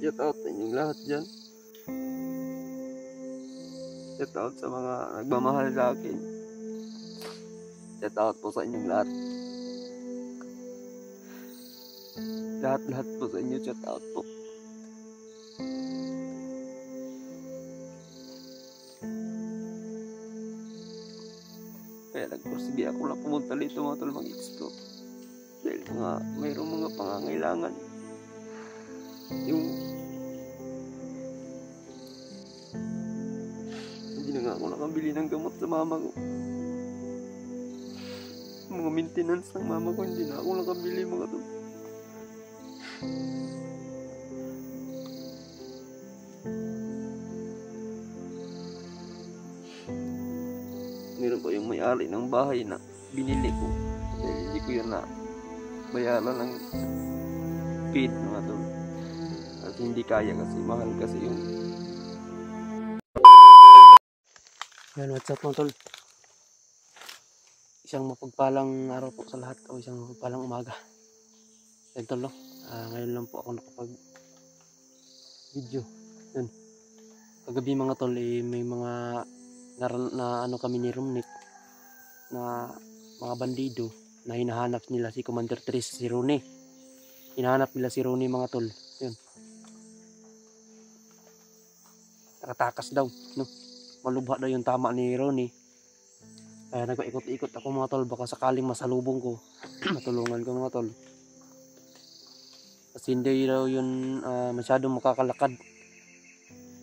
Shout out sa inyong lahat dyan. Shout out sa mga nagmamahal sa akin. Shout out po sa inyong lahat. Lahat po sa inyo, shout out po. Kaya nagpursige ako lang pumunta dito mga tol, mag-explore. Dahil mayroong mga pangangailangan. Yung hindi na nga ako nakabili ng gamot sa mama ko. Mga maintenance ng mama ko, hindi na ako nakabili mga tol. Meron pa yung may-ari ng bahay na binili ko. Dahil hindi ko yan na bayaran ng feed mga tol. At hindi kaya kasi mahal kasi yung... Yan, what's up mga tol? Isang mapagpalang araw po sa lahat o isang mapagpalang umaga. Yan tol, no? Ngayon lang po ako nakapag video. Yan. Kagabi mga tol, may mga na ano kami ni Romnick na mga bandido na hinahanap nila si Commander Tris, si Ronnie. Hinahanap nila si Ronnie mga tol. Yun. Nakatakas daw, no? Malubha daw yung tama ni Ronnie. Kaya nag-ikot-ikot ako mga tol, baka sakaling masalubong ko. Matulungan ko mga tol. Kasi hindi daw yun masyadong makakalakad.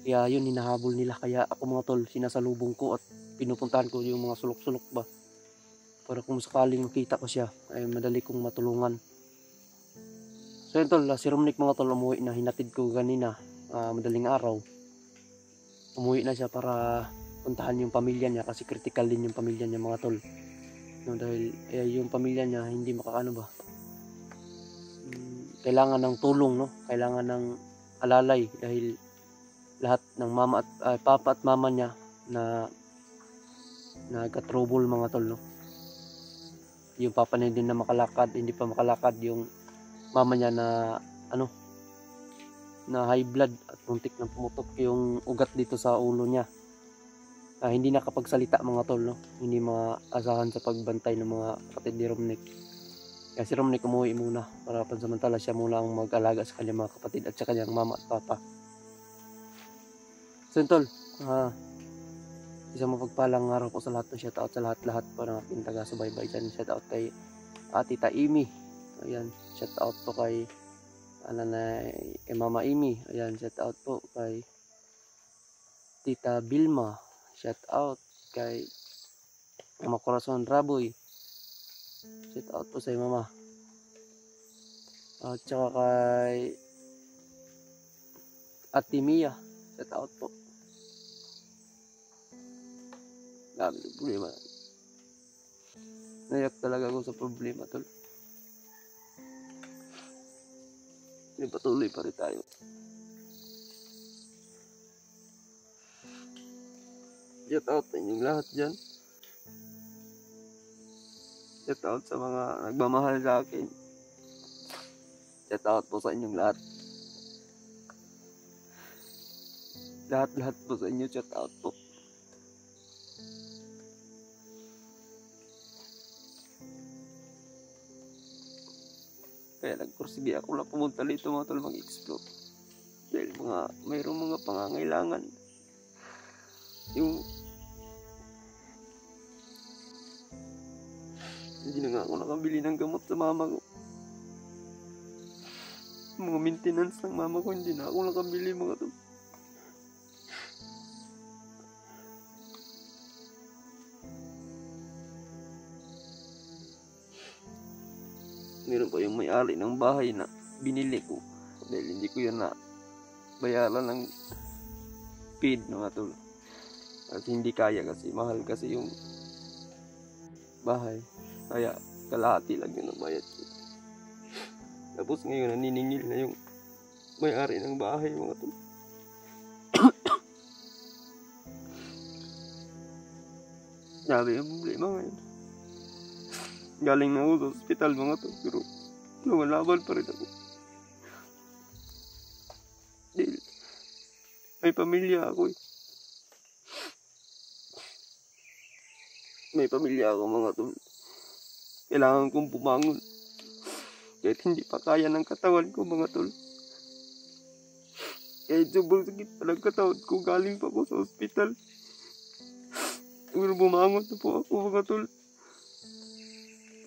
Kaya yun, hinahabol nila. Kaya ako mga tol, sinasalubong ko at pinupuntahan ko yung mga sulok-sulok ba. Para kung sakaling makita ko siya, ay madali kong matulungan. So yun tol, si Romnick mga tol, umuwi na. Hinatid ko kanina, madaling araw. Umuwi na siya para puntahan yung pamilya niya kasi critical din yung pamilya niya mga tol. No, dahil yung pamilya niya hindi makakaano ba. Kailangan ng tulong, no? Kailangan ng alalay dahil lahat ng mama at papa at mama niya na nagka-trouble mga tol, no? Yung papa niya din na makalakad, hindi pa makalakad, yung mama niya na ano, na high blood at muntik na pumutok yung ugat dito sa ulo niya. Hindi nakapagsalita mga tol, no? Hindi maasahan sa pagbantay ng mga kapatid ni Romnick. Kaya si Romnick umuwi muna para pansamantala siya muna ang mag-alaga sa kanyang mga kapatid at sa kanyang mama at papa. So yun tol, isang mapagpalang araw po sa lahat. Shoutout sa lahat-lahat po ng ating taga-subaybay dyan. Shoutout kay Tita Amy. Ayan, shoutout po kay kay Mama Amy. Ayan, shoutout po kay Tita Bilma. Shoutout kay Mama Corazon Raboy. Shoutout po sa mama. At saka kay Ate Mia. Shoutout po. Dami ng problema. Nayak talaga ako sa problema tol. Patuloy pa rin tayo. Shout out sa inyong lahat dyan. Shout out sa mga nagmamahal sa akin. Shout out po sa inyong lahat. Lahat po sa inyo, shout out po. Kaya nagpursige ako lang pumunta dito mga tol, mag-explore. Dahil mayroong mga pangangailangan. Yung hindi na nga ako nakabili ng gamot sa mama ko. Mga maintenance ng mama ko, hindi na ako nakabili mga tol. Meron pa yung may-ari ng bahay na binili ko. Dahil hindi ko yan na bayaran ng feed mga tol. At hindi kaya kasi, mahal kasi yung bahay. Kaya kalahati lang yun ang bayad ko. Tapos ngayon naniningil na yung may-ari ng bahay mga tol. Sabi yung problema ngayon. Galing na ako sa ospital mga tol. Pero lumalaban pa rin ako. May pamilya ako eh. May pamilya ako mga tol. Kailangan kong bumangon. Kahit hindi pa kaya ng katawan ko mga tol. Kahit sobrang sakit pa ng katawan ko, galing pa ako sa ospital. Pero bumangon na po ako mga tol.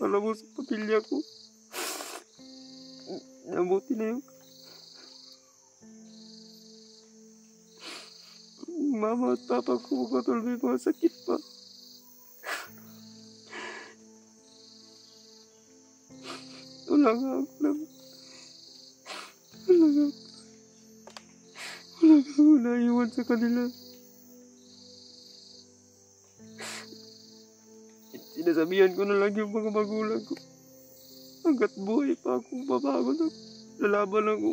Para mo sa pamilya ko. Nabuti na yung mama at papa ko mga tol, may mga sakit pa. Wala nga ako naiwan sa kanila. Sinasabihan ko na lang yung mga magulang ko. Hanggat buhay pa ako, babangon ako. Lalaban ako.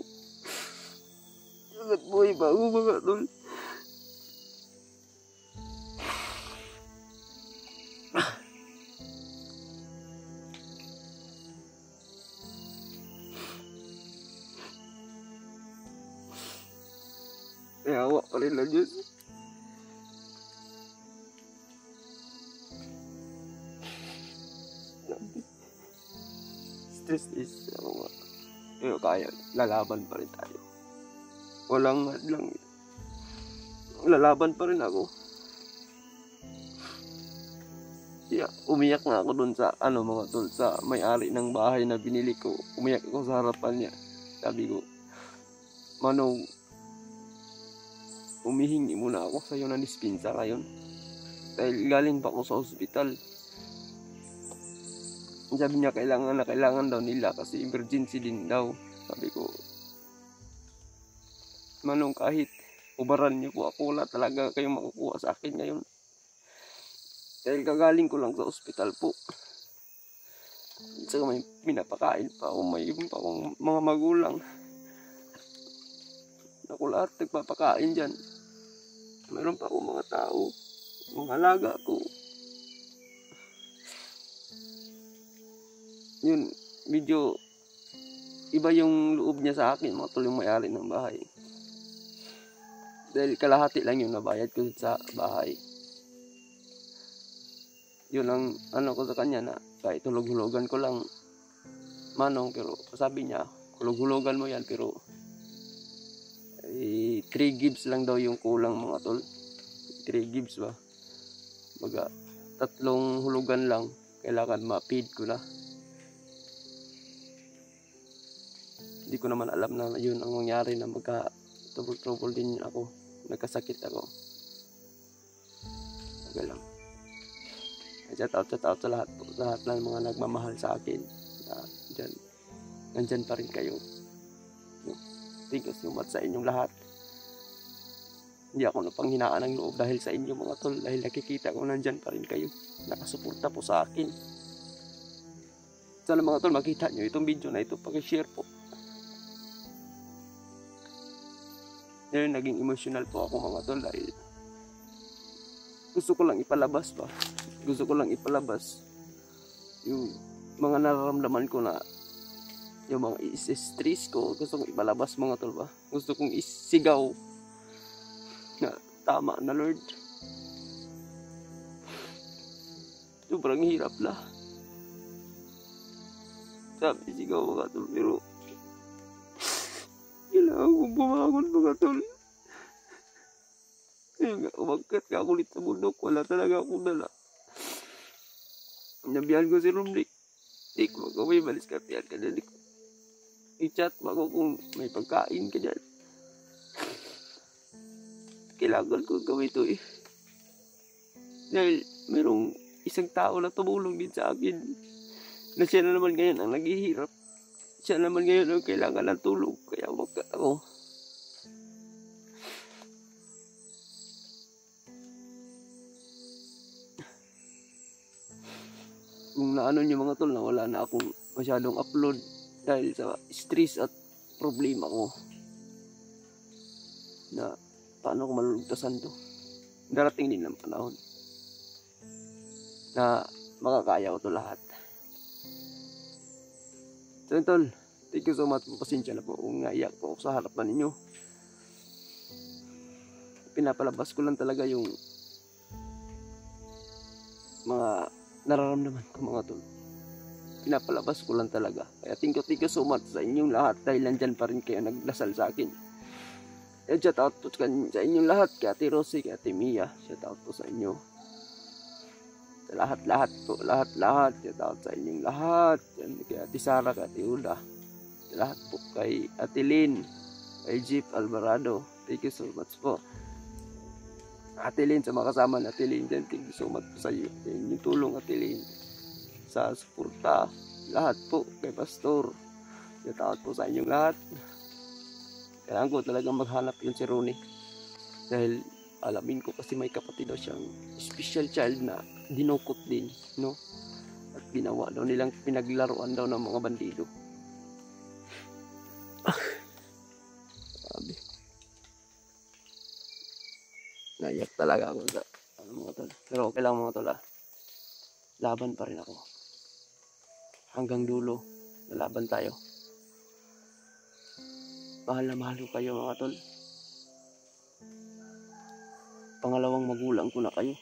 Hanggat buhay pa ako mga tol. May awa pa rin lang Diyos. Stress is, pero kaya, lalaban pa rin tayo. Walang hadlang. Lalaban pa rin ako. Kaya, umiyak nga ako dun sa, mga tol, sa may-ari ng bahay na binili ko. Umiyak ako sa harapan niya. Sabi ko, Manong, umihingi muna ako sa'yo ng dispensa ngayon. Dahil galing pa ako sa ospital. Sabi niya kailangan daw nila kasi emergency din daw. Sabi ko, Manong, kahit ubaran niyo po ako, wala talaga kayong makukuha sa akin ngayon. Dahil kagaling ko lang sa ospital po. Saka may pinapakain pa ako, may iba pa akong mga magulang. Ako lahat nagpapakain dyan. Meron pa akong mga tao, mga alaga ko. Yun, medyo iba yung loob niya sa akin, mga tol, yung may-ari ng bahay. Dahil kalahati lang yung nabayad ko sa bahay. Yun ang ko sa kanya na kahit hulog-hulogan ko lang, Manong, pero sabi niya, hulog-hulogan mo yan, pero 3 gibbs lang daw yung kulang mga tol. 3 gibbs ba? Baga, 3 hulugan lang, kailangan ma-feed ko na. Hindi ko naman alam na yun ang nangyari na magka-trouble din ako. Nagkasakit ako. Okay lang. Shout out sa lahat po. Sa lahat ng mga nagmamahal sa akin. Nandyan pa rin kayo. Thank you so much sa inyong lahat. Hindi ako napanghinaan ng loob dahil sa inyo mga tol. Dahil nakikita ko nandyan pa rin kayo. Nakasuporta po sa akin. Sana mga tol makita nyo itong video na ito. Pag-share po. Ngayon naging emotional po ako mga tol dahil gusto ko lang ipalabas pa. Gusto ko lang ipalabas yung mga nararamdaman ko na yung mga stress ko. Gusto kong ipalabas mga tol ba. Gusto kong isigaw na tama na Lord. Sobrang hirap lah. Sabi sigaw mga tol, pero kailangan kong bumangon mga tol. Kaya nga, umagkat ka ulit sa bundok. Wala talaga akong dala. Nabihan ko si Romnick. Dik, magkaway, balis ka piyan ka dyan. I-chat mo ako kung may pagkain ka dyan. Kailangan ko gawin ito eh. Dahil mayroong isang tao na tumulong din sa akin. Na siya na naman ngayon ang naghihirap. Siya naman ngayon ang kailangan ng tulong. Kaya magkat ako. Kung naano nyo mga tol na wala na akong masyadong upload dahil sa stress at problema ko na paano ko malulugtasan to. Darating din ng panahon na makakaya ko to lahat. So tol, thank you so much po. Pasensya na po kung naiyak po ako sa harapan ninyo. pinapalabas ko lang talaga yung mga nararamdaman ko mga tol. Pinapalabas ko lang talaga. Kaya thank you so much sa inyong lahat dahil nandyan pa rin kayo nagdasal sa akin. Kaya shout out po sa inyong lahat, kay Ate Rosie, kay Ate Mia, shout out po sa inyo. Sa lahat po, lahat, shout out sa inyong lahat. Kay Ate Sara, kay Ate Ula, sa lahat po, kay Ate Lynn, kay Jeep Alvarado, thank you so much po. Ate Lynn, sa mga kasama na Ate Lynn dyan, thank you so much po sa iyo. Yung tulong Ate Lynn sa suporta, lahat po, kay Pastor, shout out po sa inyong lahat. Kailangan ko talagang maghanap yun si Ronnie. Dahil alamin ko kasi may kapatid daw siyang special child na dinukot din, no? At ginawa daw nilang pinaglaruan daw ng mga bandido. Sabi. Naiyak talaga ako sa mga tol. Pero okay lang mga tol. Laban pa rin ako. Hanggang dulo, nalaban tayo. Mahal na mahal ko kayo mga tol. Pangalawang magulang ko na kayo.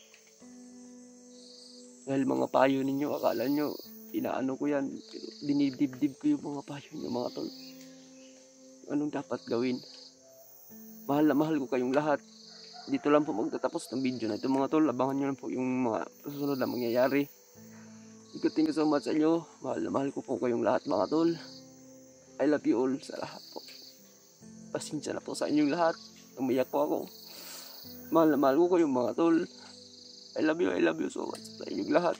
Dahil mga payo ninyo, akala nyo, inaano ko yan. Pero dinidibdib ko yung mga payo nyo mga tol. Anong dapat gawin? Mahal na mahal ko kayong lahat. Dito lang po magtatapos ng video na ito mga tol. Abangan nyo lang po yung mga susunod na mangyayari. Thank you so much sa inyo. Mahal na mahal ko po kayong lahat mga tol. I love you all sa lahat po. Pasensya na po sa inyong lahat. Umiyak po ako. Mahal na mahal ko kayong mga tol. I love you so much sa inyong lahat.